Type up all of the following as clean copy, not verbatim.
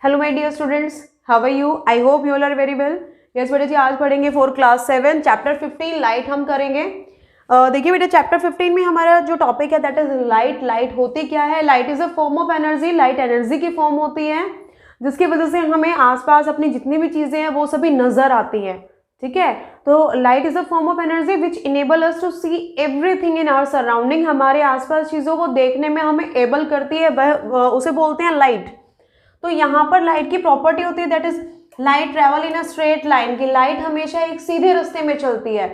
Hello my dear students, how are you? I hope you all are very well. Yes बेटा जी, आज पढ़ेंगे for class 7 chapter 15 light हम करेंगे। देखिए बेटा, चैप्टर 15 में हमारा जो टॉपिक है दैट इज लाइट। लाइट होती क्या है? Light is a form of energy. Light energy की फॉर्म होती है जिसकी वजह से हमें आसपास अपनी जितनी भी चीजें हैं वो सभी नजर आती हैं। ठीक है, तो light is a form of energy which enable us to see everything in our surrounding. हमारे आसपास चीजों को देखने में हमें एबल करती है, वह उसे बोलते हैं लाइट। तो यहाँ पर लाइट की प्रॉपर्टी होती है that is light travel in a straight line, की लाइट हमेशा एक सीधे रास्ते में चलती है।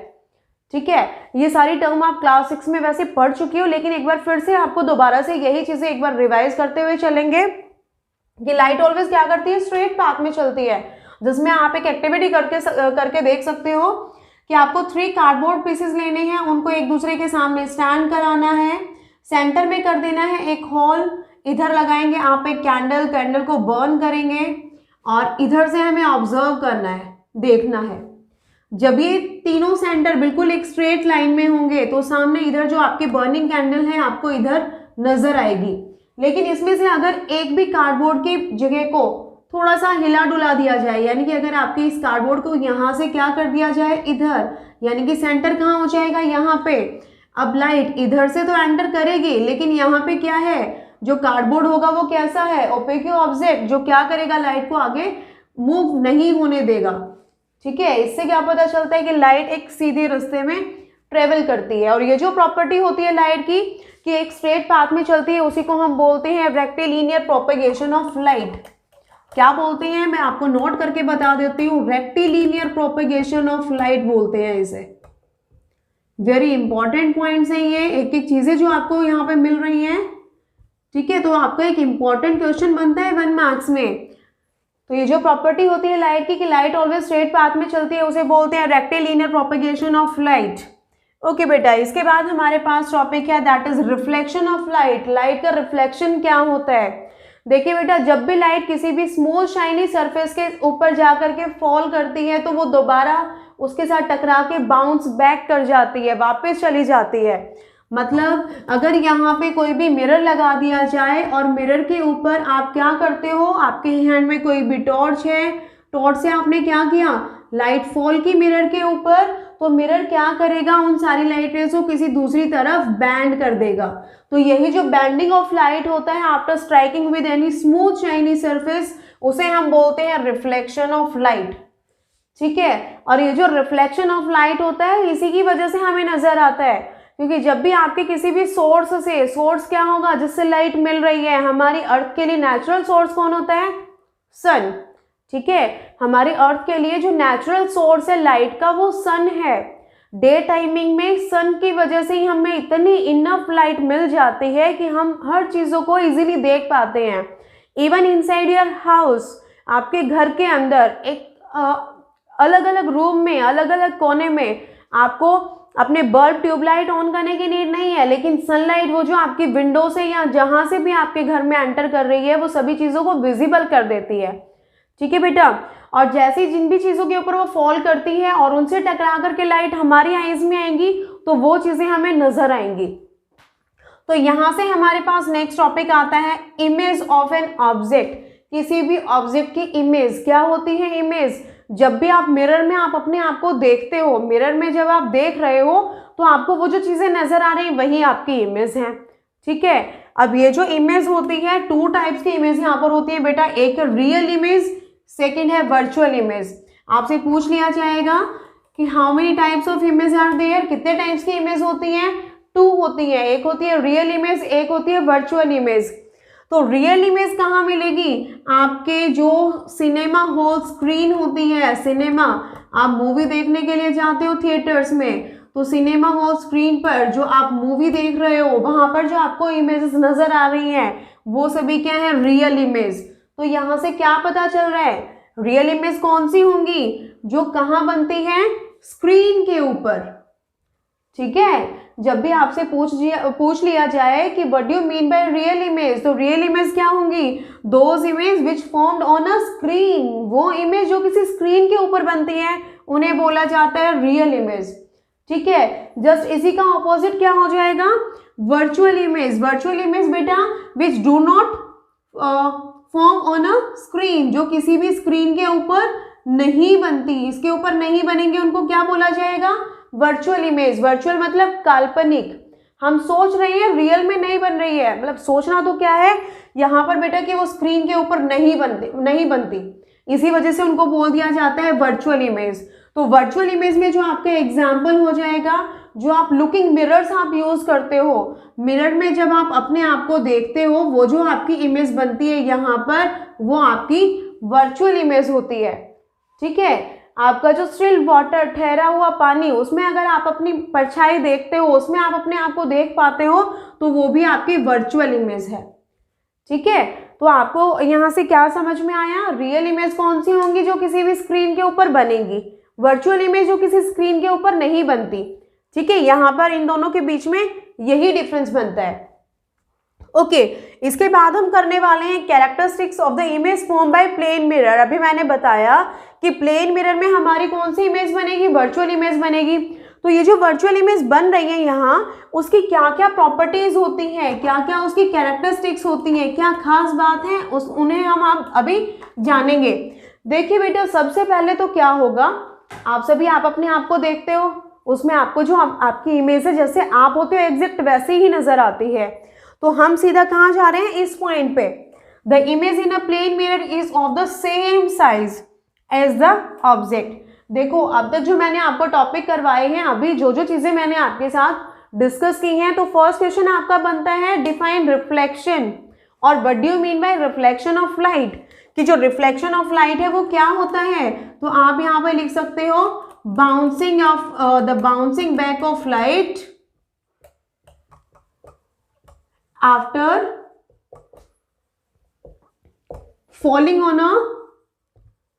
ठीक है, ये सारी टर्म आप क्लास 6 में वैसे पढ़ चुकी हो, लेकिन एक बार फिर से आपको दोबारा से यही चीजें एक बार रिवाइज करते हुए चलेंगे कि लाइट ऑलवेज क्या करती है? स्ट्रेट पाथ में चलती है। जिसमें आप एक एक्टिविटी करके देख सकते हो कि आपको 3 कार्डबोर्ड पीसेस लेने हैं, उनको एक दूसरे के सामने स्टैंड कराना है, सेंटर में कर देना है एक होल, इधर लगाएंगे आप एक कैंडल को बर्न करेंगे और इधर से हमें ऑब्जर्व करना है, देखना है। जब ये तीनों सेंटर बिल्कुल एक स्ट्रेट लाइन में होंगे तो सामने इधर जो आपकी बर्निंग कैंडल है आपको इधर नजर आएगी। लेकिन इसमें से अगर एक भी कार्डबोर्ड की जगह को थोड़ा सा हिला डुला दिया जाए, यानी कि अगर आपके इस कार्डबोर्ड को यहाँ से क्या कर दिया जाए इधर, यानी कि सेंटर कहाँ हो जाएगा? यहाँ पे। अब लाइट इधर से तो एंटर करेगी, लेकिन यहाँ पे क्या है? जो कार्डबोर्ड होगा वो कैसा है? ओपेक ऑब्जेक्ट, जो क्या करेगा? लाइट को आगे मूव नहीं होने देगा। ठीक है, इससे क्या पता चलता है कि लाइट एक सीधे रास्ते में ट्रेवल करती है। और ये जो प्रॉपर्टी होती है लाइट की कि एक स्ट्रेट पाथ में चलती है, उसी को हम बोलते हैं रेक्टिलिनियर प्रोपेगेशन ऑफ लाइट। क्या बोलते हैं? मैं आपको नोट करके बता देती हूँ, रेक्टिलिनियर प्रोपेगेशन ऑफ लाइट बोलते हैं इसे। वेरी इंपॉर्टेंट पॉइंट्स हैं ये, एक एक चीजें जो आपको यहाँ पे मिल रही हैं। ठीक है, तो आपका एक इंपॉर्टेंट क्वेश्चन बनता है 1 मार्क्स में। तो ये जो प्रॉपर्टी होती है लाइट की कि लाइट ऑलवेज स्ट्रेट पाथ में चलती है, उसे बोलते हैं rectilinear propagation of light. Okay बेटा, इसके बाद हमारे पास टॉपिक है that is reflection of light. Light का रिफ्लेक्शन क्या होता है? देखिए बेटा, जब भी लाइट किसी भी स्मूथ शाइनी सरफेस के ऊपर जाकर के फॉल करती है तो वो दोबारा उसके साथ टकरा के बाउंस बैक कर जाती है, वापस चली जाती है। मतलब अगर यहाँ पे कोई भी मिरर लगा दिया जाए और मिरर के ऊपर आप क्या करते हो, आपके हैंड में कोई भी टॉर्च है, टॉर्च से आपने क्या किया? लाइट फॉल की मिरर के ऊपर, तो मिरर क्या करेगा? उन सारी लाइट रेज को किसी दूसरी तरफ बैंड कर देगा। तो यही जो बैंडिंग ऑफ लाइट होता है after striking with any smooth shiny surface, उसे हम बोलते हैं रिफ्लेक्शन ऑफ लाइट। ठीक है, और ये जो रिफ्लेक्शन ऑफ लाइट होता है इसी की वजह से हमें नजर आता है, क्योंकि जब भी आपके किसी भी सोर्स से, सोर्स क्या होगा जिससे लाइट मिल रही है? हमारी अर्थ के लिए नेचुरल सोर्स कौन होता है? सन। ठीक है, हमारी अर्थ के लिए जो नेचुरल सोर्स है लाइट का वो सन है। डे टाइमिंग में सन की वजह से ही हमें इतनी इनफ लाइट मिल जाती है कि हम हर चीजों को इजीली देख पाते हैं। इवन इनसाइड योर हाउस, आपके घर के अंदर एक अलग अलग रूम में, अलग अलग कोने में आपको अपने बल्ब ट्यूबलाइट ऑन करने की नीड नहीं है, लेकिन सनलाइट वो जो आपकी विंडो से या जहां से भी आपके घर में एंटर कर रही है वो सभी चीजों को विजिबल कर देती है। ठीक है बेटा, और जैसे जिन भी चीजों के ऊपर वो फॉल करती है और उनसे टकरा करके लाइट हमारी आईज में आएंगी तो वो चीजें हमें नजर आएंगी। तो यहां से हमारे पास नेक्स्ट टॉपिक आता है इमेज ऑफ एन ऑब्जेक्ट। किसी भी ऑब्जेक्ट की इमेज क्या होती है? इमेज। जब भी आप मिरर में आप अपने आप को देखते हो, मिरर में जब आप देख रहे हो तो आपको वो जो चीजें नजर आ रही वही आपकी इमेज है। ठीक है, अब ये जो इमेज होती है, 2 टाइप्स की इमेज यहाँ पर होती है बेटा, एक रियल इमेज, सेकेंड है वर्चुअल इमेज। आपसे पूछ लिया जाएगा कि how many types of image are there, कितने टाइप्स की इमेज होती हैं? 2 होती है, एक होती है रियल इमेज, एक होती है वर्चुअल इमेज। तो रियल इमेज कहाँ मिलेगी? आपके जो सिनेमा हॉल स्क्रीन होती है, सिनेमा, आप मूवी देखने के लिए जाते हो थिएटर्स में, तो सिनेमा हॉल स्क्रीन पर जो आप मूवी देख रहे हो वहां पर जो आपको इमेजेस नजर आ रही हैं वो सभी क्या है? Real image. तो यहाँ से क्या पता चल रहा है? रियल इमेज कौन सी होंगी? जो कहाँ बनती है? स्क्रीन के ऊपर। ठीक है, जब भी आपसे पूछ लिया जाए कि what do you mean by real image, तो रियल इमेज क्या होंगी? Those image which formed on a screen. वो इमेज जो किसी स्क्रीन के ऊपर बनती है उन्हें बोला जाता है रियल इमेज। ठीक है, जस्ट इसी का ऑपोजिट क्या हो जाएगा? Virtual image. वर्चुअल इमेज बेटा which do not form on a screen, जो किसी भी स्क्रीन के ऊपर नहीं बनती, इसके ऊपर नहीं बनेंगे, उनको क्या बोला जाएगा? Virtual image. वर्चुअल मतलब काल्पनिक, हम सोच रहे हैं रियल में नहीं बन रही है, मतलब सोचना तो क्या है यहाँ पर बेटा कि वो स्क्रीन के ऊपर नहीं बनती, इसी वजह से उनको बोल दिया जाता है वर्चुअल इमेज। तो वर्चुअल इमेज में जो आपका एग्जाम्पल हो जाएगा, जो आप लुकिंग मिरर्स आप यूज करते हो, मिरर में जब आप अपने आप को देखते हो, वो जो आपकी इमेज बनती है यहाँ पर, वो आपकी वर्चुअल इमेज होती है। ठीक है, आपका जो स्टिल वाटर, ठहरा हुआ पानी, उसमें अगर आप अपनी परछाई देखते हो, उसमें आप अपने आप को देख पाते हो, तो वो भी आपकी वर्चुअल इमेज है। ठीक है, तो आपको यहाँ से क्या समझ में आया? रियल इमेज कौन सी होंगी? जो किसी भी स्क्रीन के ऊपर बनेंगी। वर्चुअल इमेज जो किसी स्क्रीन के ऊपर नहीं बनती। ठीक है, यहाँ पर इन दोनों के बीच में यही डिफरेंस बनता है। ओके, इसके बाद हम करने वाले हैं characteristics of the image form by plane mirror. अभी मैंने बताया कि प्लेन मिरर में हमारी कौन सी इमेज बनेगी? वर्चुअल इमेज बनेगी। तो ये जो वर्चुअल इमेज बन रही है यहाँ, उसकी क्या क्या प्रॉपर्टीज होती हैं, क्या क्या उसकी कैरेक्टरिस्टिक्स होती हैं, क्या खास बात है, उन्हें हम अभी जानेंगे। देखिए बेटा, सबसे पहले तो क्या होगा, आप सभी आप अपने आप को देखते हो, उसमें आपको जो आपकी इमेज है, जैसे आप होते हो एग्जैक्ट वैसे ही नजर आती है। तो हम सीधा कहाँ जा रहे हैं? इस पॉइंट पे, the image in a plane mirror is of the same size as the object. देखो, अब तक जो मैंने आपको टॉपिक करवाए हैं, अभी जो जो चीजें मैंने आपके साथ डिस्कस की हैं, तो फर्स्ट क्वेश्चन आपका बनता है डिफाइन रिफ्लेक्शन। और what do you mean by reflection of light, कि जो रिफ्लेक्शन ऑफ लाइट है वो क्या होता है? तो आप यहाँ पे लिख सकते हो bouncing off the bouncing back of light after falling on a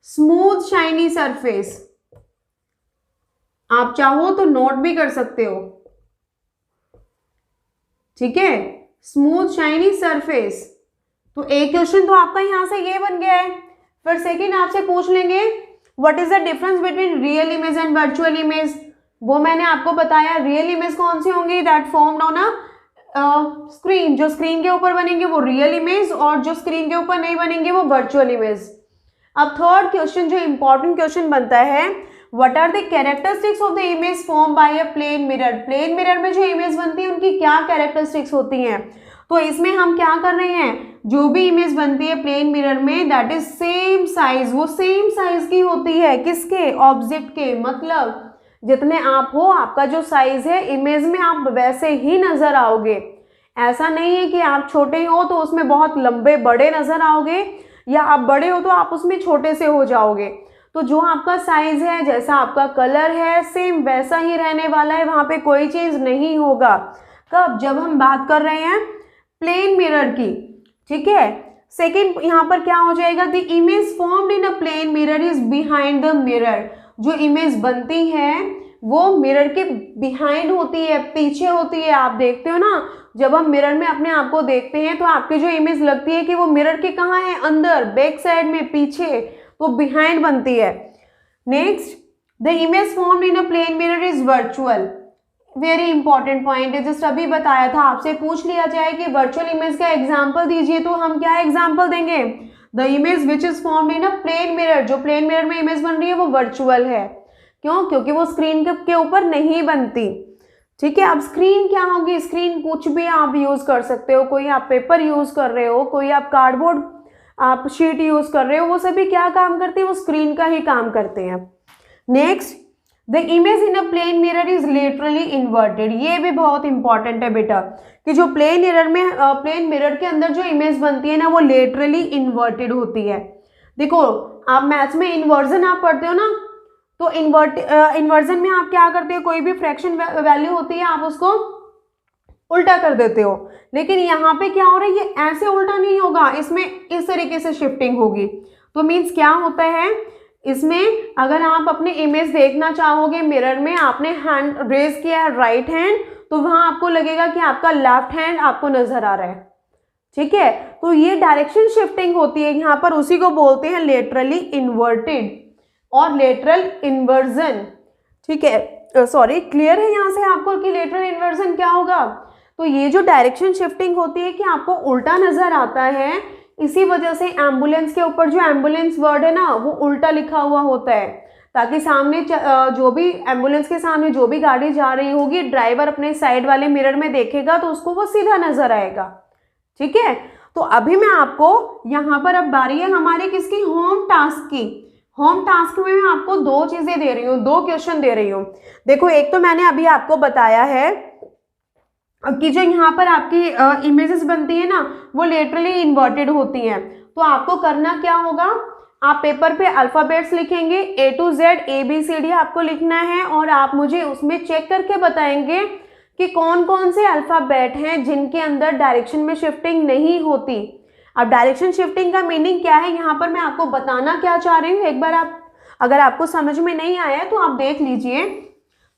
smooth shiny surface. आप चाहो तो नोट भी कर सकते हो। ठीक है, स्मूथ शाइनी सरफेस। तो एक क्वेश्चन तो आपका यहां से ये बन गया है। फिर सेकंड आपसे पूछ लेंगे what is the difference between real image and virtual image. वो मैंने आपको बताया, रियल इमेज कौन सी होंगी? That formed on a screen, जो स्क्रीन के ऊपर बनेंगे वो रियल इमेज, और जो स्क्रीन के ऊपर नहीं बनेंगे वो वर्चुअल इमेज। अब थर्ड क्वेश्चन जो इंपॉर्टेंट क्वेश्चन बनता है, what are the characteristics of the image form by a plane mirror. Plane mirror में जो इमेज बनती है उनकी क्या कैरेक्टरिस्टिक्स होती हैं? तो इसमें हम क्या कर रहे हैं, जो भी इमेज बनती है प्लेन मिरर में, दैट इज सेम साइज, वो सेम साइज की होती है। किसके? ऑब्जेक्ट के। मतलब जितने आप हो, आपका जो साइज है इमेज में, आप वैसे ही नजर आओगे। ऐसा नहीं है कि आप छोटे हो तो उसमें बहुत लंबे बड़े नजर आओगे, या आप बड़े हो तो आप उसमें छोटे से हो जाओगे। तो जो आपका साइज है, जैसा आपका कलर है, सेम वैसा ही रहने वाला है, वहां पे कोई चेंज नहीं होगा। कब? जब हम बात कर रहे हैं प्लेन मिरर की। ठीक है, सेकेंड यहाँ पर क्या हो जाएगा, the image formed in a plane mirror is behind the mirror. जो इमेज बनती है वो मिरर के बिहाइंड होती है, पीछे होती है। आप देखते हो ना, जब हम मिरर में अपने आप को देखते हैं तो आपकी जो इमेज लगती है कि वो मिरर के कहाँ है? अंदर, बैक साइड में, पीछे, तो बिहाइंड बनती है। Next, the image formed in a plane mirror is virtual. Very important point है, जस्ट अभी बताया था। आपसे पूछ लिया जाए कि वर्चुअल इमेज का एग्जाम्पल दीजिए, तो हम क्या एग्जाम्पल देंगे? The image which is formed in a plane mirror. जो प्लेन मिरर में इमेज बन रही है वो वर्चुअल है। क्यों? क्योंकि वो स्क्रीन के ऊपर नहीं बनती। ठीक है, अब स्क्रीन क्या होगी? स्क्रीन कुछ भी आप यूज कर सकते हो। कोई आप पेपर यूज कर रहे हो, कोई आप कार्डबोर्ड, आप शीट यूज कर रहे हो, वो सभी क्या काम करते हैं? वो स्क्रीन का ही काम करते हैं। Next, the image in a plane mirror is laterally inverted. ये भी बहुत इंपॉर्टेंट है बेटा, कि जो प्लेन मिरर के अंदर जो इमेज बनती है ना, वो लेटरली इन्वर्टेड होती है। देखो, आप मैथ्स में इन्वर्जन आप पढ़ते हो ना, तो इन्वर्जन में आप क्या करते हो? कोई भी फ्रैक्शन वैल्यू होती है, आप उसको उल्टा कर देते हो। लेकिन यहाँ पे क्या हो रहा है, ये ऐसे उल्टा नहीं होगा, इसमें इस तरीके से शिफ्टिंग होगी। तो मीन्स क्या होता है, इसमें अगर आप अपने इमेज देखना चाहोगे मिरर में, आपने हैंड रेज किया है राइट हैंड, तो वहां आपको लगेगा कि आपका लेफ्ट हैंड आपको नजर आ रहा है। ठीक है, तो ये डायरेक्शन शिफ्टिंग होती है यहाँ पर, उसी को बोलते हैं लेटरली इन्वर्टेड और लेटरल इन्वर्जन। ठीक है, सॉरी, क्लियर है यहाँ से आपको कि लेटरल इन्वर्जन क्या होगा? तो ये जो डायरेक्शन शिफ्टिंग होती है कि आपको उल्टा नजर आता है, इसी वजह से एम्बुलेंस के ऊपर जो एम्बुलेंस वर्ड है ना वो उल्टा लिखा हुआ होता है, ताकि सामने जो भी एम्बुलेंस के सामने जो भी गाड़ी जा रही होगी, ड्राइवर अपने साइड वाले मिरर में देखेगा तो उसको वो सीधा नजर आएगा। ठीक है, तो अभी मैं आपको यहाँ पर अब बारी है हमारे किसकी, होम टास्क की। होम टास्क में मैं आपको दो चीजें दे रही हूँ, दो क्वेश्चन दे रही हूँ। देखो, एक तो मैंने अभी आपको बताया है कि जो यहाँ पर आपकी इमेजेस बनती है ना वो लेटरली इन्वर्टेड होती हैं। तो आपको करना क्या होगा, आप पेपर पे अल्फाबेट्स लिखेंगे, A to Z ABCD आपको लिखना है, और आप मुझे उसमें चेक करके बताएंगे कि कौन कौन से अल्फाबेट हैं जिनके अंदर डायरेक्शन में शिफ्टिंग नहीं होती। अब डायरेक्शन शिफ्टिंग का मीनिंग क्या है, यहाँ पर मैं आपको बताना क्या चाह रही हूँ, एक बार आप अगर आपको समझ में नहीं आया है तो आप देख लीजिए।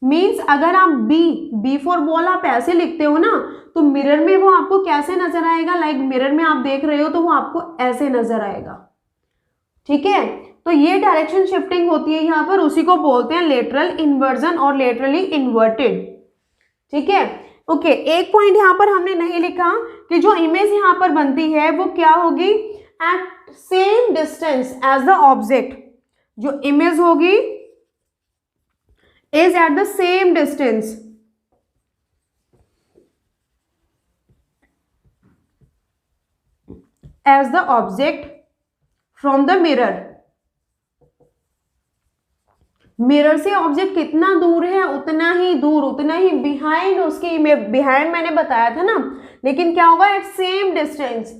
मीन्स अगर आप बी फॉर बॉल आप ऐसे लिखते हो ना तो मिरर में वो आपको कैसे नजर आएगा, लाइक मिरर में आप देख रहे हो तो वो आपको ऐसे नजर आएगा। ठीक है, तो ये डायरेक्शन शिफ्टिंग होती है यहाँ पर, उसी को बोलते हैं लेटरल इन्वर्जन और लेटरली इन्वर्टेड। ठीक है, ओके, एक पॉइंट यहाँ पर हमने नहीं लिखा कि जो इमेज यहाँ पर बनती है वो क्या होगी, at same distance as the object. जो इमेज होगी is at the same distance as the object from the mirror। Mirror से ऑब्जेक्ट कितना दूर है उतना ही दूर, उतना ही बिहाइंड उसकी, बिहाइंड मैंने बताया था ना, लेकिन क्या होगा, एट सेम डिस्टेंस।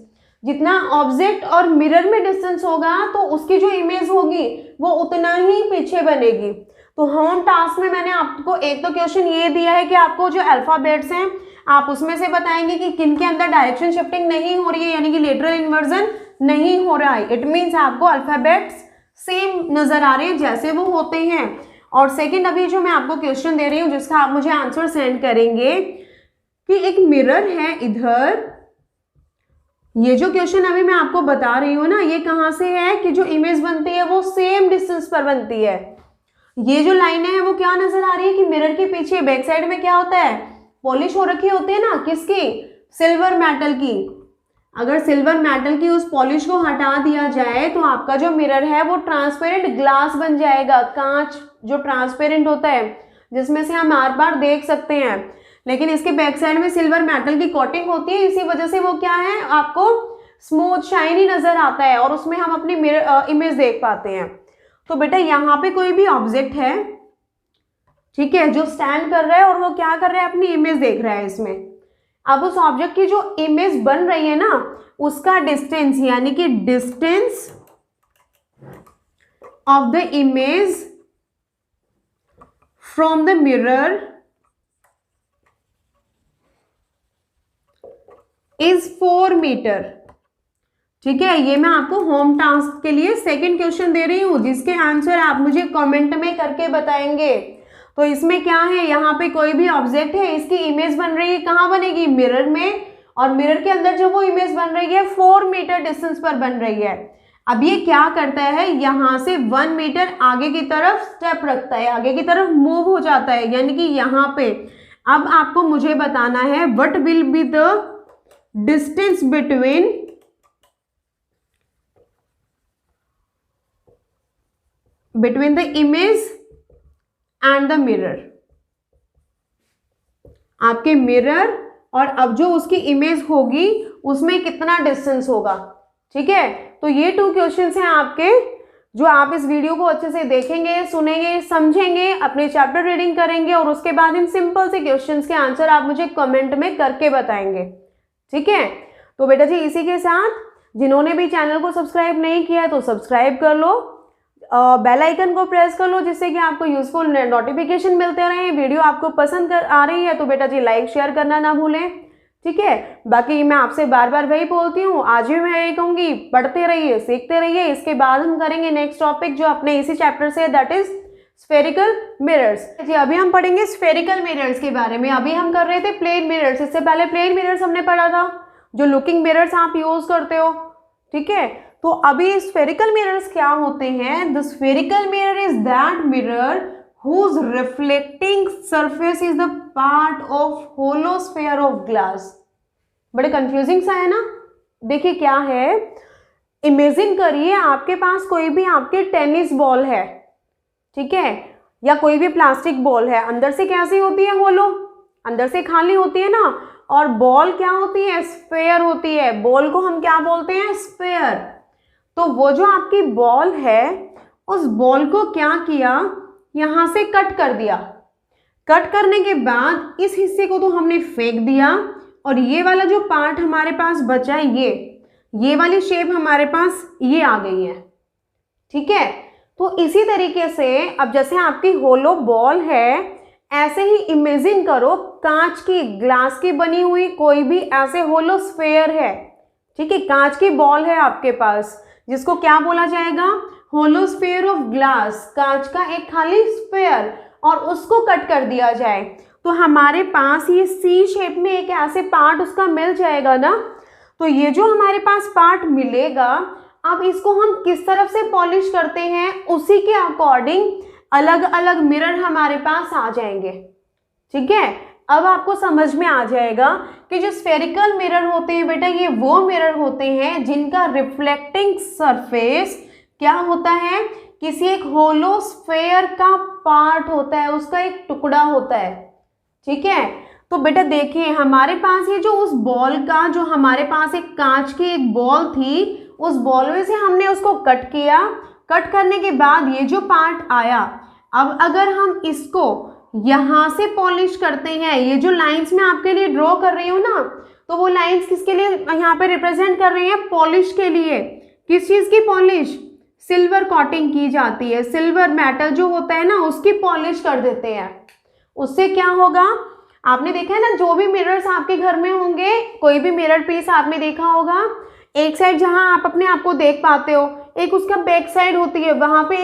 जितना ऑब्जेक्ट और मिरर में डिस्टेंस होगा तो उसकी जो इमेज होगी वो उतना ही पीछे बनेगी। तो होम टास्क में मैंने आपको एक तो क्वेश्चन ये दिया है कि आपको जो अल्फाबेट्स हैं आप उसमें से बताएंगे कि किन के अंदर डायरेक्शन शिफ्टिंग नहीं हो रही है, यानी कि लेटरल इन्वर्जन नहीं हो रहा है। इट मीन्स आपको अल्फाबेट्स सेम नजर आ रहे हैं जैसे वो होते हैं। और सेकंड, अभी जो मैं आपको क्वेश्चन दे रही हूँ जिसका आप मुझे आंसर सेंड करेंगे कि एक मिरर है इधर, ये जो क्वेश्चन अभी मैं आपको बता रही हूँ ना ये कहाँ से है कि जो इमेज बनती है वो सेम डिस्टेंस पर बनती है। ये जो लाइनें हैं वो क्या नजर आ रही है कि मिरर के पीछे बैक साइड में क्या होता है, पॉलिश हो रखी होती है ना, किसकी, सिल्वर मेटल की। अगर सिल्वर मेटल की उस पॉलिश को हटा दिया जाए तो आपका जो मिरर है वो ट्रांसपेरेंट ग्लास बन जाएगा, कांच जो ट्रांसपेरेंट होता है जिसमें से हम आर पार देख सकते हैं। लेकिन इसके बैक साइड में सिल्वर मेटल की कोटिंग होती है, इसी वजह से वो क्या है, आपको स्मूथ शाइनी नजर आता है और उसमें हम अपनी मिरर इमेज देख पाते हैं। तो बेटा यहाँ पे कोई भी ऑब्जेक्ट है, ठीक है, जो स्टैंड कर रहा है और वो क्या कर रहा है, अपनी इमेज देख रहा है इसमें। अब उस ऑब्जेक्ट की जो इमेज बन रही है ना उसका डिस्टेंस, यानी कि distance of the image from the mirror is 4 metre. ठीक है, ये मैं आपको होम टास्क के लिए सेकंड क्वेश्चन दे रही हूँ जिसके आंसर आप मुझे कमेंट में करके बताएंगे। तो इसमें क्या है, यहाँ पे कोई भी ऑब्जेक्ट है, इसकी इमेज बन रही है, कहाँ बनेगी, मिरर में, और मिरर के अंदर जो वो इमेज बन रही है 4 मीटर डिस्टेंस पर बन रही है। अब ये क्या करता है, यहाँ से 1 मीटर आगे की तरफ स्टेप रखता है, आगे की तरफ मूव हो जाता है, यानी कि यहाँ पे। अब आपको मुझे बताना है what will be the distance between the image and the mirror. आपके मिरर और अब जो उसकी इमेज होगी उसमें कितना डिस्टेंस होगा। ठीक है, तो ये 2 क्वेश्चंस हैं आपके, जो आप इस वीडियो को अच्छे से देखेंगे, सुनेंगे, समझेंगे, अपने चैप्टर रीडिंग करेंगे और उसके बाद इन सिंपल से क्वेश्चंस के आंसर आप मुझे कमेंट में करके बताएंगे। ठीक है, तो बेटा जी इसी के साथ जिन्होंने भी चैनल को सब्सक्राइब नहीं किया है तो सब्सक्राइब कर लो, बेल आइकन को प्रेस कर लो जिससे कि आपको यूजफुल नोटिफिकेशन मिलते रहें। वीडियो आपको पसंद आ रही है तो बेटा जी लाइक शेयर करना ना भूलें। ठीक है, बाकी मैं आपसे बार बार वही बोलती हूँ, आज भी मैं यही कहूँगी, पढ़ते रहिए, सीखते रहिए। इसके बाद हम करेंगे नेक्स्ट टॉपिक जो अपने इसी चैप्टर से, दैट इज स्फेरिकल मिरर्स। जी अभी हम पढ़ेंगे स्फेरिकल मिरर्स के बारे में। अभी हम कर रहे थे प्लेन मिरर्स, इससे पहले प्लेन मिरर्स हमने पढ़ा था, जो लुकिंग मिरर्स आप यूज करते हो। ठीक है, तो अभी स्फेरिकल मिरर्स क्या होते हैं। The spherical mirror is that mirror whose reflecting surface is the part of hollow sphere of glass। बड़े कंफ्यूजिंग सा है ना। देखिए क्या है, इमेजिन करिए आपके पास कोई भी आपके टेनिस बॉल है, ठीक है, या कोई भी प्लास्टिक बॉल है, अंदर से कैसी होती है, होलो, अंदर से खाली होती है ना, और बॉल क्या होती है, स्फेयर होती है। बॉल को हम क्या बोलते हैं, स्फेयर। तो वो जो आपकी बॉल है, उस बॉल को क्या किया, यहां से कट कर दिया। कट करने के बाद इस हिस्से को तो हमने फेंक दिया, और ये वाला जो पार्ट हमारे पास बचा है, ये वाली शेप हमारे पास ये आ गई है, ठीक है। तो इसी तरीके से अब जैसे आपकी होलो बॉल है, ऐसे ही इमेजिन करो कांच की, ग्लास की बनी हुई कोई भी ऐसे होलो स्फेयर है, ठीक है, कांच की बॉल है आपके पास, जिसको क्या बोला जाएगा, होलो स्फेयर ऑफ ग्लास, कांच का एक खाली स्फेयर, और उसको कट कर दिया जाए तो हमारे पास ये सी शेप में एक ऐसे पार्ट उसका मिल जाएगा ना। तो ये जो हमारे पास पार्ट मिलेगा, अब इसको हम किस तरफ से पॉलिश करते हैं, उसी के अकॉर्डिंग अलग अलग मिरर हमारे पास आ जाएंगे, ठीक है। अब आपको समझ में आ जाएगा कि जो स्फेरिकल मिरर होते हैं बेटा, ये वो मिरर होते हैं जिनका रिफ्लेक्टिंग सरफेस क्या होता है, किसी एक होलो स्फेयर का पार्ट होता है, उसका एक टुकड़ा होता है, ठीक है। तो बेटा देखिए हमारे पास ये जो उस बॉल का, जो हमारे पास एक कांच की एक बॉल थी, उस बॉल में से हमने उसको कट किया। कट करने के बाद ये जो पार्ट आया, अब अगर हम इसको यहाँ से पॉलिश करते हैं, ये जो लाइंस मैं आपके लिए ड्रॉ कर रही हूँ ना, तो वो लाइंस किसके लिए यहाँ पे रिप्रेजेंट कर रही है, पॉलिश के लिए। किस चीज़ की पॉलिश, सिल्वर कोटिंग की जाती है, सिल्वर मेटल जो होता है ना, उसकी पॉलिश कर देते हैं। उससे क्या होगा, आपने देखा है ना, जो भी मिरर्स आपके घर में होंगे, कोई भी मिरर पीस आपने देखा होगा, एक साइड जहां आप अपने आप को देख पाते हो, एक उसका बैक साइड होती है, वहां पे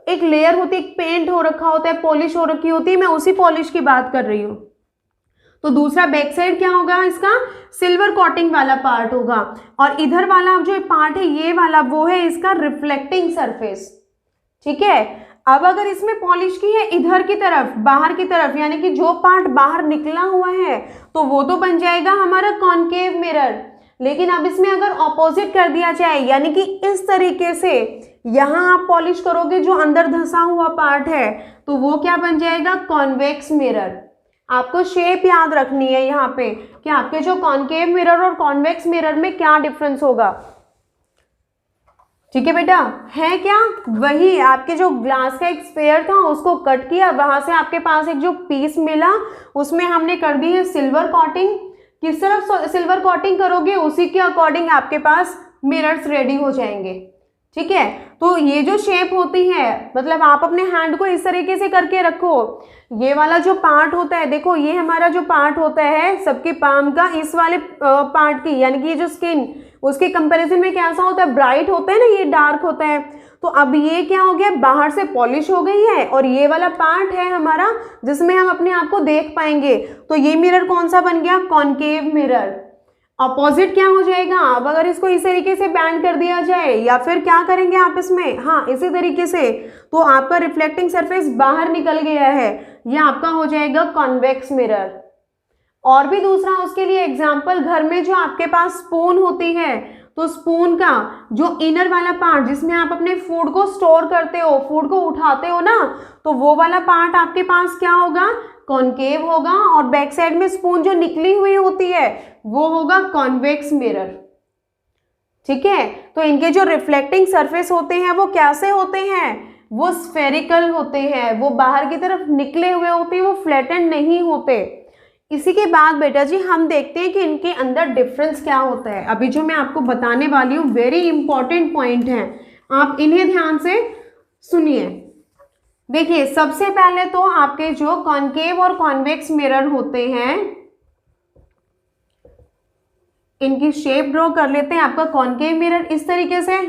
एक लेयर होती है, एक पेंट हो रखा होता है, पॉलिश हो रखी होती है, मैं उसी पॉलिश की बात कर रही हूँ। तो दूसरा बैक साइड क्या होगा, इसका सिल्वर कोटिंग वाला पार्ट होगा, और इधर वाला जो पार्ट है, ये वाला, वो है इसका रिफ्लेक्टिंग सरफेस, ठीक है। अब अगर इसमें पॉलिश की है इधर की तरफ, बाहर की तरफ, यानी कि जो पार्ट बाहर निकला हुआ है, तो वो तो बन जाएगा हमारा कॉनकेव मिरर। लेकिन अब इसमें अगर ऑपोजिट कर दिया जाए, यानी कि इस तरीके से यहां आप पॉलिश करोगे, जो अंदर धंसा हुआ पार्ट है, तो वो क्या बन जाएगा, कॉन्वेक्स मिरर। आपको शेप याद रखनी है यहाँ पे कि आपके जो कॉनकेव मिरर और कॉन्वेक्स मिरर में क्या डिफरेंस होगा, ठीक है बेटा। है क्या, वही आपके जो ग्लास का एक स्फेयर था, उसको कट किया, वहां से आपके पास एक जो पीस मिला, उसमें हमने कर दी है सिल्वर कोटिंग। किस तरफ सिल्वर कोटिंग करोगे, उसी के अकॉर्डिंग आपके पास मिरर्स रेडी हो जाएंगे, ठीक है। तो ये जो शेप होती है, मतलब आप अपने हैंड को इस तरीके से करके रखो, ये वाला जो पार्ट होता है, देखो ये हमारा जो पार्ट होता है सबके पाम का, इस वाले पार्ट की, यानी कि ये जो स्किन, उसके कंपैरिजन में कैसा होता है, ब्राइट होता है ना, ये डार्क होता है। तो अब ये क्या हो गया, बाहर से पॉलिश हो गई है, और ये वाला पार्ट है हमारा जिसमें हम अपने आप को देख पाएंगे। तो ये मिरर कौन सा बन गया, कॉनकेव मिरर। अपोजिट क्या हो जाएगा, अब अगर इसको इस तरीके से बैंड कर दिया जाए, या फिर क्या करेंगे आप इसमें, हाँ इसी तरीके से, तो आपका रिफ्लेक्टिंग सरफेस बाहर निकल गया है, यह आपका हो जाएगा कॉन्वेक्स मिरर। और भी दूसरा उसके लिए एग्जाम्पल, घर में जो आपके पास स्पून होती है, तो स्पून का जो इनर वाला पार्ट, जिसमें आप अपने फूड को स्टोर करते हो, फूड को उठाते हो ना, तो वो वाला पार्ट आपके पास क्या होगा, कॉनकेव होगा, और बैक साइड में स्पून जो निकली हुई होती है, वो होगा कॉन्वेक्स मिरर, ठीक है। तो इनके जो रिफ्लेक्टिंग सरफेस होते हैं वो कैसे होते हैं, वो स्फेरिकल होते हैं, वो बाहर की तरफ निकले हुए होते हैं, वो फ्लैटेंड नहीं होते। इसी के बाद बेटा जी हम देखते हैं कि इनके अंदर डिफरेंस क्या होता है। अभी जो मैं आपको बताने वाली हूँ वेरी इंपॉर्टेंट पॉइंट है, आप इन्हें ध्यान से सुनिए। देखिए सबसे पहले तो आपके जो कॉनकेव और कॉन्वेक्स मिरर होते हैं, इनकी शेप ड्रॉ कर लेते हैं। आपका कॉनकेव मिरर इस तरीके से,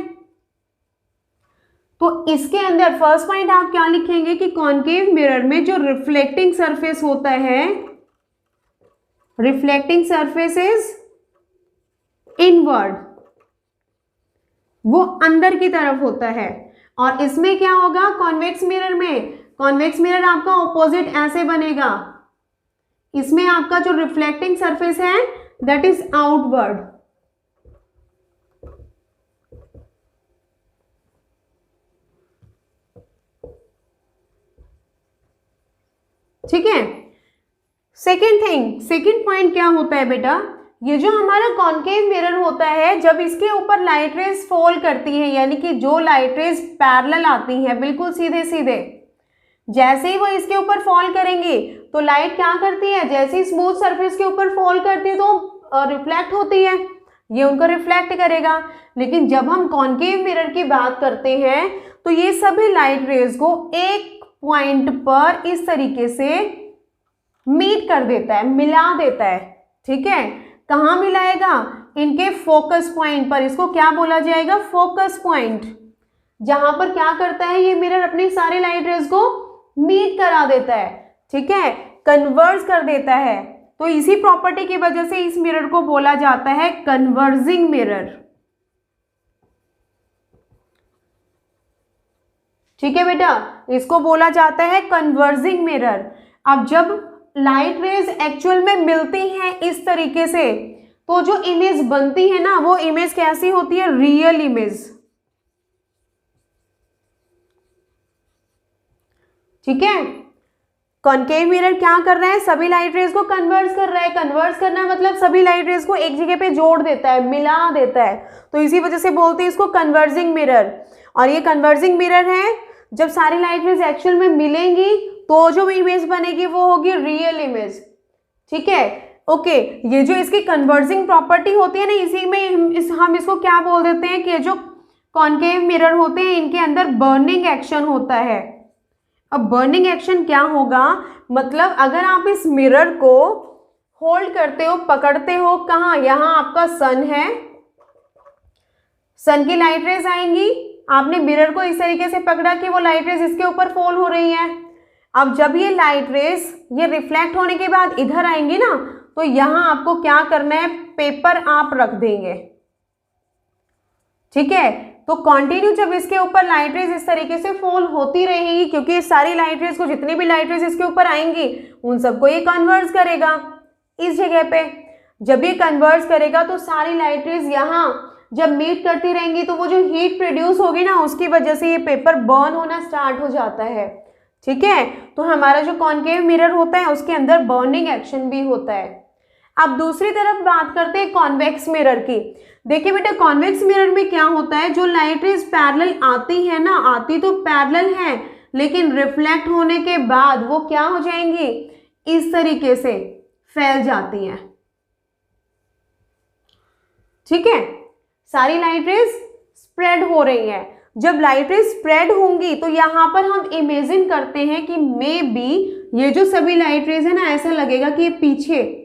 तो इसके अंदर फर्स्ट पॉइंट आप क्या लिखेंगे कि कॉनकेव मिरर में जो रिफ्लेक्टिंग सरफेस होता है, रिफ्लेक्टिंग सरफेस इज इनवर्ड, वो अंदर की तरफ होता है। और इसमें क्या होगा, कॉन्वेक्स मिरर में, कॉन्वेक्स मिरर आपका ऑपोजिट ऐसे बनेगा, इसमें आपका जो रिफ्लेक्टिंग सरफेस है दैट इज आउटवर्ड, ठीक है। सेकेंड पॉइंट क्या होता है बेटा, ये जो हमारा कॉनकेव मिरर होता है, जब इसके ऊपर लाइट रेज फॉल करती है, यानी कि जो लाइट रेज पैरेलल आती हैं बिल्कुल सीधे सीधे, जैसे ही वो इसके ऊपर फॉल करेंगे तो लाइट क्या करती है, जैसे ही स्मूथ सरफेस के ऊपर फॉल करती है तो रिफ्लेक्ट होती है, ये उनको रिफ्लेक्ट करेगा। लेकिन जब हम कॉनकेव मिरर की बात करते हैं तो ये सभी लाइट रेज को एक पॉइंट पर इस तरीके से मीट कर देता है, मिला देता है। ठीक है, कहाँ मिलाएगा, इनके फोकस पॉइंट पर। इसको क्या बोला जाएगा, फोकस पॉइंट, जहां पर क्या करता है ये मिरर अपनी सारी लाइट रेज को मीट करा देता है। ठीक है, कन्वर्ज कर देता है। तो इसी प्रॉपर्टी की वजह से इस मिरर को बोला जाता है कन्वर्जिंग मिरर। ठीक है बेटा, इसको बोला जाता है कन्वर्जिंग मिरर। अब जब लाइट रेज एक्चुअल में मिलती हैं इस तरीके से, तो जो इमेज बनती है ना, वो इमेज कैसी होती है, रियल इमेज। ठीक है, कॉनकेव मिरर क्या कर रहा है, सभी लाइट रेज को कन्वर्ज कर रहा है। कन्वर्ज करना मतलब सभी लाइट रेज को एक जगह पे जोड़ देता है, मिला देता है। तो इसी वजह से बोलते हैं इसको कन्वर्जिंग मिरर। और ये कन्वर्जिंग मिरर है, जब सारी लाइट रेज एक्चुअल में मिलेंगी तो जो इमेज बनेगी वो होगी रियल इमेज। ठीक है, ओके। ये जो इसकी कन्वर्जिंग प्रॉपर्टी होती है ना, इसी में हम इसको क्या बोल देते हैं कि जो कॉनकेव मिरर होते हैं इनके अंदर बर्निंग एक्शन होता है। अब बर्निंग एक्शन क्या होगा, मतलब अगर आप इस मिरर को होल्ड करते हो, पकड़ते हो, कहाँ, यहाँ आपका सन है, सन की लाइट रेज आएंगी, आपने मिरर को इस तरीके से पकड़ा कि वो लाइट रेज इसके ऊपर फॉल हो रही है। अब जब ये लाइट रेज ये रिफ्लेक्ट होने के बाद इधर आएंगी ना, तो यहां आपको क्या करना है, पेपर आप रख देंगे। ठीक है, तो कंटिन्यू जब इसके ऊपर लाइट रेज इस तरीके से फॉल होती रहेगी, क्योंकि सारी लाइट रेज को, जितनी भी लाइट रेज इसके ऊपर आएंगी उन सबको ये कन्वर्ज करेगा इस जगह पे। जब ये कन्वर्ज करेगा तो सारी लाइट रेज यहाँ जब मीट करती रहेंगी तो वो जो हीट प्रोड्यूस होगी ना, उसकी वजह से ये पेपर बर्न होना स्टार्ट हो जाता है। ठीक है, तो हमारा जो कॉनकेव मिरर होता है उसके अंदर बर्निंग एक्शन भी होता है। अब दूसरी तरफ बात करते हैं कॉन्वेक्स मिरर की। देखिए बेटा, कॉन्वेक्स मिरर में क्या होता है, जो लाइट रेज पैरेलल आती है ना, आती तो पैरेलल है, लेकिन रिफ्लेक्ट होने के बाद वो क्या हो जाएंगी, इस तरीके से फैल जाती हैं। ठीक है, सारी लाइट रेज स्प्रेड हो रही है। जब लाइट रेज स्प्रेड होंगी तो यहाँ पर हम इमेजिन करते हैं कि मे बी ये जो सभी लाइट रेज है ना, ऐसा लगेगा कि ये पीछे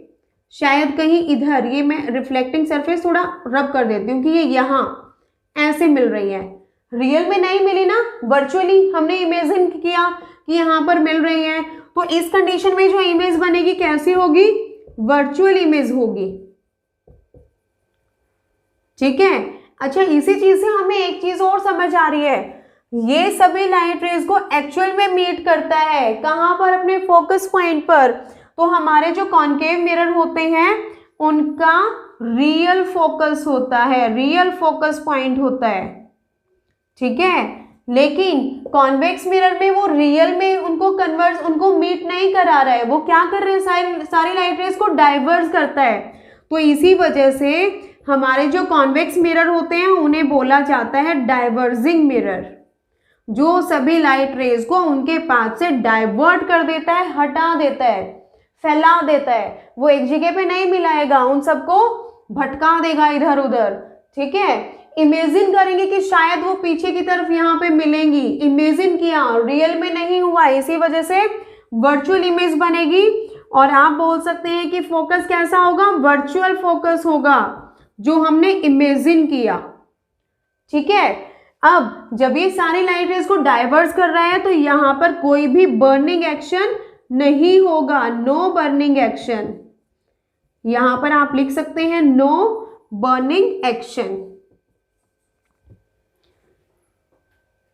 शायद कहीं इधर, ये मैं रिफ्लेक्टिंग सरफेस थोड़ा रब कर देती हूँ कि ये यहाँ ऐसे मिल रही है। रियल में नहीं मिली ना, वर्चुअली हमने इमेजिन किया कि यहाँ पर मिल रही है। तो इस कंडीशन में जो इमेज बनेगी कैसी होगी, वर्चुअल इमेज होगी। ठीक है, अच्छा, इसी चीज से हमें एक चीज और समझ आ रही है, ये सभी लाइट रेज को एक्चुअल में मीट करता है, कहाँ पर, अपने फोकस पॉइंट पर। तो हमारे जो कॉनकेव मिरर होते हैं उनका रियल फोकस होता है, रियल फोकस पॉइंट होता है। ठीक है, लेकिन कॉन्वेक्स मिरर में वो रियल में उनको मीट नहीं करा रहा है, वो क्या कर रहे हैं, सारी लाइट रेज को डाइवर्स करता है। तो इसी वजह से हमारे जो कॉन्वेक्स मिरर होते हैं उन्हें बोला जाता है डाइवर्जिंग मिरर, जो सभी लाइट रेज को उनके पास से डाइवर्ट कर देता है, हटा देता है, फैला देता है। वो एक जगह पे नहीं मिलाएगा, उन सबको भटका देगा इधर उधर। ठीक है, इमेजिन करेंगे कि शायद वो पीछे की तरफ यहाँ पे मिलेंगी, इमेजिन किया, रियल में नहीं हुआ, इसी वजह से वर्चुअल इमेज बनेगी। और आप बोल सकते हैं कि फोकस कैसा होगा, वर्चुअल फोकस होगा, जो हमने इमेजिन किया। ठीक है, अब जब ये सारी लाइट रेज को डाइवर्स कर रहा है तो यहाँ पर कोई भी बर्निंग एक्शन नहीं होगा, नो बर्निंग एक्शन। यहां पर आप लिख सकते हैं नो बर्निंग एक्शन।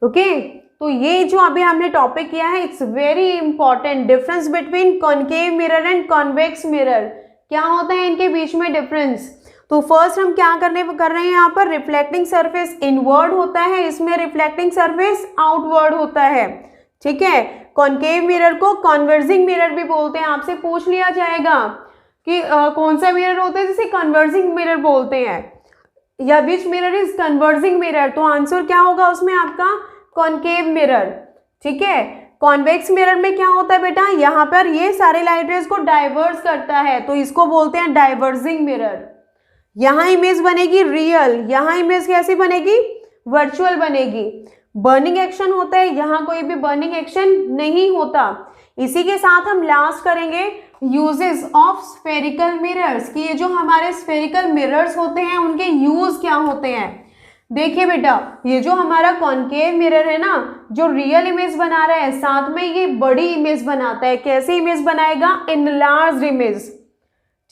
ओके, तो ये जो अभी हमने टॉपिक किया है, it's very important, difference between concave mirror and convex mirror. क्या होता है इनके बीच में डिफरेंस। तो फर्स्ट हम क्या कर रहे हैं, यहाँ पर रिफ्लेक्टिंग सरफेस इनवर्ड होता है, इसमें रिफ्लेक्टिंग सरफेस आउटवर्ड होता है। ठीक है। कॉनकेव मिरर को कॉन्वर्जिंग मिरर भी बोलते हैं। आपसे पूछ लिया जाएगा कि कौन सा मिरर होता है जिसे कन्वर्जिंग मिरर बोलते हैं, या विच मिरर इज कन्वर्जिंग मिरर, तो आंसर क्या होगा उसमें आपका कॉनकेव मिरर। ठीक है। कॉन्वेक्स मिरर में क्या होता है बेटा, यहाँ पर ये सारे लाइट रेज को डाइवर्स करता है, तो इसको बोलते हैं डाइवर्जिंग मिरर। यहाँ इमेज बनेगी रियल, यहाँ इमेज कैसी बनेगी, वर्चुअल बनेगी। बर्निंग एक्शन होता है, यहाँ कोई भी बर्निंग एक्शन नहीं होता। इसी के साथ हम लास्ट करेंगे यूजेस ऑफ स्फेरिकल मिरर्स, कि ये जो हमारे स्फेरिकल मिरर्स होते हैं उनके यूज क्या होते हैं। देखिए बेटा, ये जो हमारा कॉनकेव मिरर है ना, जो रियल इमेज बना रहा है, साथ में ये बड़ी इमेज बनाता है। कैसी इमेज बनाएगा, इनलार्ज्ड इमेज।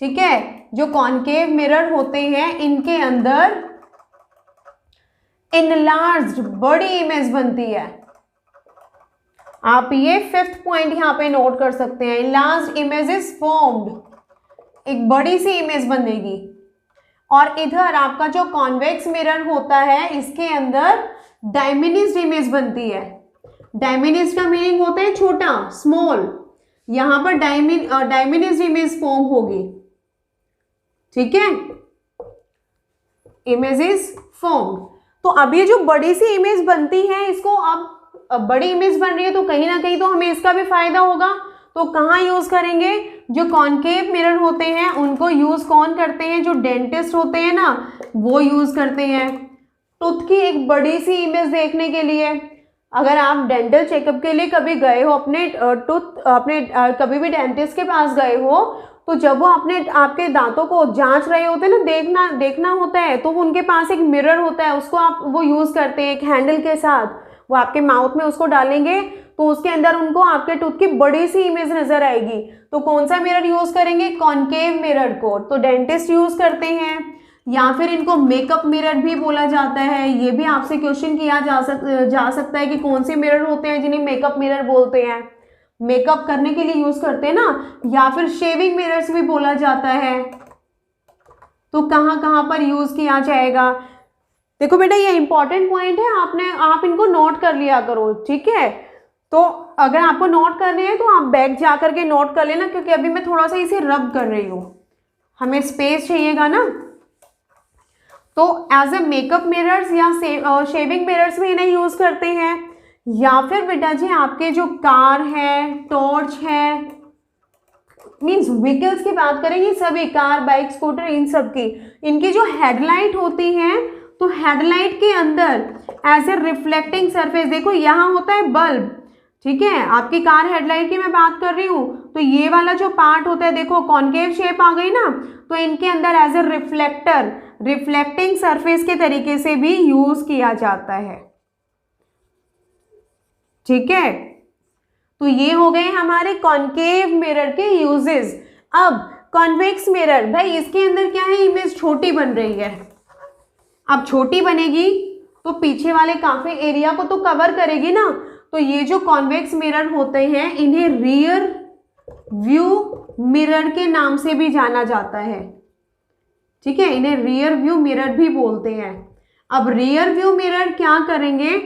ठीक है। जो कॉनकेव मिरर होते हैं इनके अंदर इनलार्ज्ड बड़ी इमेज बनती है। आप ये 5th पॉइंट यहाँ पे नोट कर सकते हैं। इनलार्ज्ड इमेज इज फॉर्म्ड, एक बड़ी सी इमेज बनेगी। और इधर आपका जो कॉन्वेक्स मिरर होता है इसके अंदर डायमिनिज्ड इमेज बनती है। डायमिनिज्ड का मीनिंग होता है छोटा, स्मॉल। यहाँ पर डायमिनिज्ड इमेज फॉर्म होगी। ठीक है, इमेज इज फॉर्म्ड। तो अब ये जो बड़ी सी इमेज बनती है, इसको अब बड़ी इमेज बन रही है तो कहीं ना कहीं तो हमें इसका भी फायदा होगा। तो कहाँ यूज करेंगे, जो कॉनकेव मिरर होते हैं उनको यूज कौन करते हैं, जो डेंटिस्ट होते हैं ना वो यूज करते हैं टूथ की एक बड़ी सी इमेज देखने के लिए। अगर आप डेंटल चेकअप के लिए कभी गए हो, कभी भी डेंटिस्ट के पास गए हो, तो जब वो आपके दांतों को जांच रहे होते हैं ना, देखना होता है, तो उनके पास एक मिरर होता है, उसको वो यूज करते हैं एक हैंडल के साथ। वो आपके माउथ में उसको डालेंगे तो उसके अंदर उनको आपके टूथ की बड़ी सी इमेज नजर आएगी। तो कौन सा मिरर यूज करेंगे, कॉनकेव मिरर को। तो डेंटिस्ट यूज करते हैं, या फिर इनको मेकअप मिरर भी बोला जाता है। ये भी आपसे क्वेश्चन किया जा सकता है कि कौन से मिरर होते हैं जिन्हें मेकअप मिरर बोलते हैं, मेकअप करने के लिए यूज करते हैं ना, या फिर शेविंग मिरर्स भी बोला जाता है। तो कहाँ कहाँ पर यूज किया जाएगा। देखो बेटा, ये इंपॉर्टेंट पॉइंट है, आप इनको नोट कर लिया करो। ठीक है। तो अगर आपको नोट करने हैं तो आप बैक जा करके नोट कर लेना, क्योंकि अभी मैं थोड़ा सा इसे रब कर रही हूँ, हमें स्पेस चाहिएगा ना। तो एज ए मेकअप मिरर्स या शेविंग मिरर्स में इन्हें यूज करते हैं। या फिर बेटा जी आपके जो कार है, टॉर्च है, मीन्स व्हीकल्स की बात करेंगे, सभी कार, बाइक, स्कूटर, इन सब की, इनकी जो हेडलाइट होती है, तो हेडलाइट के अंदर एज ए रिफ्लेक्टिंग सरफेस, देखो यहाँ होता है बल्ब। ठीक है, आपकी कार हेडलाइट की मैं बात कर रही हूँ, तो ये वाला जो पार्ट होता है, देखो कॉनकेव शेप आ गई ना, तो इनके अंदर as a reflector, reflecting surface के तरीके से भी यूज किया जाता है। ठीक है, तो ये हो गए हमारे कॉनकेव मिरर के यूजेस। अब कॉन्वेक्स मिरर, भाई इसके अंदर क्या है, इमेज छोटी बन रही है। अब छोटी बनेगी तो पीछे वाले काफी एरिया को तो कवर करेगी ना। तो ये जो कॉन्वेक्स मिरर होते हैं इन्हें रियर व्यू मिरर के नाम से भी जाना जाता है। ठीक है, इन्हें रियर व्यू मिरर भी बोलते हैं। अब रियर व्यू मिरर क्या करेंगे,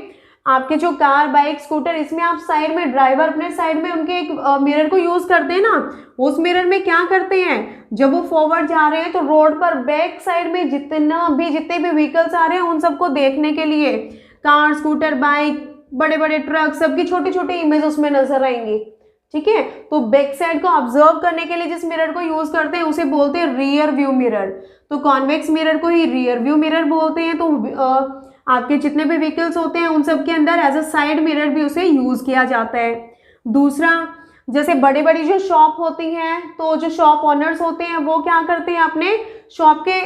आपके जो कार, बाइक, स्कूटर, इसमें आप साइड में, ड्राइवर अपने साइड में उनके एक मिरर को यूज करते हैं ना, उस मिरर में क्या करते हैं, जब वो फॉरवर्ड जा रहे हैं तो रोड पर बैक साइड में जितने भी व्हीकल्स आ रहे हैं उन सबको देखने के लिए, कार, स्कूटर, बाइक, बड़े बड़े ट्रक, सबकी छोटी छोटी इमेज उसमें नजर आएंगी। ठीक है, तो बैक साइड को ऑब्जर्व करने के लिए जिस मिरर को यूज करते हैं उसे बोलते हैं रियर व्यू मिरर। तो कॉन्वेक्स मिरर को ही रियर व्यू मिरर बोलते हैं। तो आपके जितने भी व्हीकल्स होते हैं उन सब के अंदर एज अ साइड मिरर भी उसे यूज किया जाता है। दूसरा, जैसे बड़ी बड़ी जो शॉप होती हैं, तो जो शॉप ओनर्स होते हैं वो क्या करते हैं, अपने शॉप के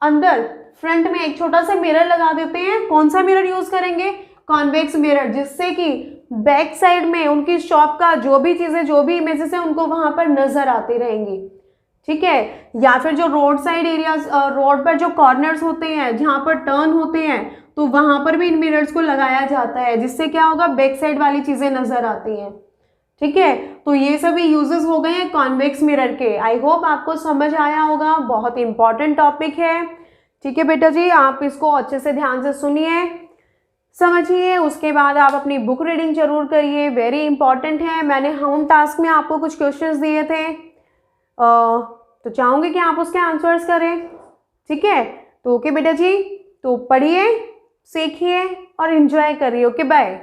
अंदर फ्रंट में एक छोटा सा मिरर लगा देते हैं। कौन सा मिरर यूज करेंगे, कॉन्वेक्स मिरर, जिससे कि बैक साइड में उनकी शॉप का जो भी चीजें, जो भी इमेजेस हैं उनको वहां पर नजर आती रहेंगी। ठीक है, या फिर जो रोड साइड एरियाज, रोड पर जो कॉर्नर्स होते हैं जहां पर टर्न होते हैं, तो वहां पर भी इन मिरर्स को लगाया जाता है, जिससे क्या होगा, बैक साइड वाली चीजें नजर आती हैं। ठीक है, तो ये सभी यूजेस हो गए हैं कॉन्वेक्स मिरर के। आई होप आपको समझ आया होगा, बहुत इंपॉर्टेंट टॉपिक है। ठीक है बेटा जी, आप इसको अच्छे से ध्यान से सुनिए, समझिए। उसके बाद आप अपनी बुक रीडिंग जरूर करिए, वेरी इंपॉर्टेंट है। मैंने होम टास्क में आपको कुछ क्वेश्चंस दिए थे, तो चाहूँगी कि आप उसके आंसर्स करें, ठीक है। तो ओके बेटा जी, तो पढ़िए, सीखिए और एंजॉय करिए। Okay bye.